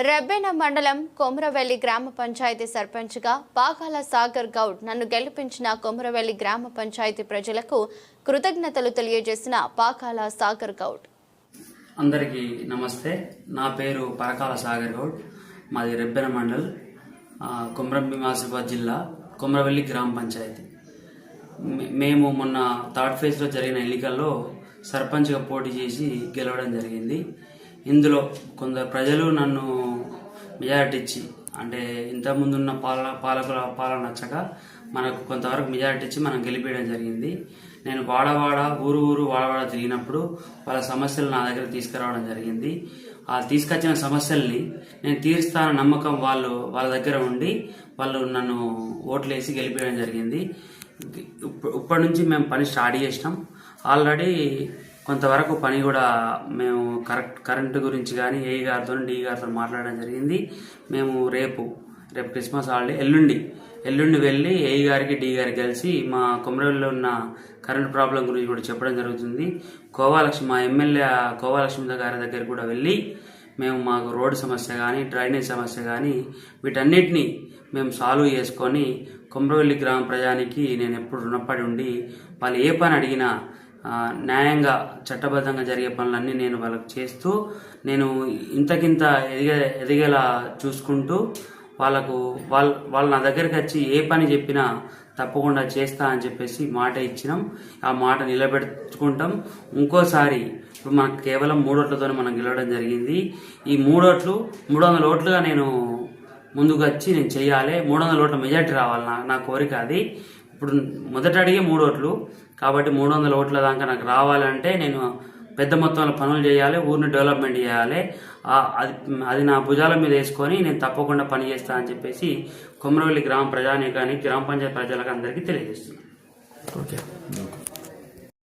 రెబ్బెన మండలం కొమరవెల్లి గ్రామ పంచాయతీ సర్పంచ్గా పాకాల సాగర్ గౌడ్ నన్ను గెలిపించిన కొమరవెల్లి గ్రామ పంచాయతీ ప్రజలకు కృతజ్ఞతలు తెలియజేసిన పాకాల సాగర్ గౌడ్. అందరికీ నమస్తే. నా పేరు పరకాల సాగర్ గౌడ్. మాది రెబ్బెన మండల్, కొమరంభీం ఆసిఫాబాద్ జిల్లా, కొమరవెల్లి గ్రామ పంచాయతీ. మేము మొన్న థర్డ్ ఫేజ్లో జరిగిన ఎన్నికల్లో సర్పంచ్గా పోటీ చేసి గెలవడం జరిగింది. ఇందులో కొందరు ప్రజలు నన్ను మెజారిటీ ఇచ్చి, అంటే ఇంతకుముందున్న పాలకుల పాలన నచ్చక మనకు కొంతవరకు మెజారిటీ ఇచ్చి మనం గెలిపేయడం జరిగింది. నేను ఊరు వాడవాడ తిరిగినప్పుడు వాళ్ళ సమస్యలు నా దగ్గర తీసుకురావడం జరిగింది. ఆ తీసుకొచ్చిన సమస్యల్ని నేను తీరుస్తాన నమ్మకం వాళ్ళ దగ్గర ఉండి వాళ్ళు నన్ను ఓట్లేసి గెలిపేయడం జరిగింది. ఇప్పటి నుంచి మేము పని స్టార్ట్ చేసినాం. ఆల్రెడీ కొంతవరకు పని కూడా మేము కరెంటు గురించి కానీ ఏఈ గారితో డి గారితో మాట్లాడడం జరిగింది. మేము రేపు క్రిస్మస్ హాలిడే ఎల్లుండి వెళ్ళి ఏఈ గారికి డి గారికి కలిసి మా కొమరవెల్లిలో ఉన్న కరెంటు ప్రాబ్లం గురించి కూడా చెప్పడం జరుగుతుంది. మా ఎమ్మెల్యే కోవాలక్ష్మి గారి దగ్గర కూడా వెళ్ళి మేము మాకు రోడ్డు సమస్య కానీ డ్రైనేజ్ సమస్య కానీ వీటన్నిటినీ మేము సాల్వ్ చేసుకొని కొమరవెల్లి గ్రామ ప్రజానికి నేను ఎప్పుడు రుణపడి ఉండి వాళ్ళు ఏ పని అడిగినా న్యాయంగా చట్టబద్ధంగా జరిగే పనులన్నీ నేను వాళ్ళకు చేస్తూ నేను ఇంతకింత ఎదిగేలా చూసుకుంటూ వాళ్ళు నా దగ్గరికి వచ్చి ఏ పని చెప్పినా తప్పకుండా చేస్తా అని చెప్పేసి మాట ఇచ్చినాం. ఆ మాట నిలబెట్టుకుంటాం. ఇంకోసారి ఇప్పుడు మనకు కేవలం 3 ఓట్లతో మనం గెలవడం జరిగింది. ఈ 300 ఓట్లుగా నేను ముందుకు వచ్చి నేను చెయ్యాలి. 300 ఓట్ల మెజార్టీ రావాలి నా కోరిక అది. ఇప్పుడు మొదట అడిగే 3 ఓట్లు కాబట్టి 300 ఓట్ల దాకా నాకు రావాలంటే నేను పెద్ద మొత్తంలో పనులు చేయాలి, ఊరిని డెవలప్మెంట్ చేయాలి. అది నా భుజాల మీద వేసుకొని నేను తప్పకుండా పని చేస్తా అని చెప్పేసి కొమరవెల్లి గ్రామ ప్రజానీకానికి, గ్రామ పంచాయతీ ప్రజలకు అందరికీ తెలియజేస్తున్నాను. ఓకే.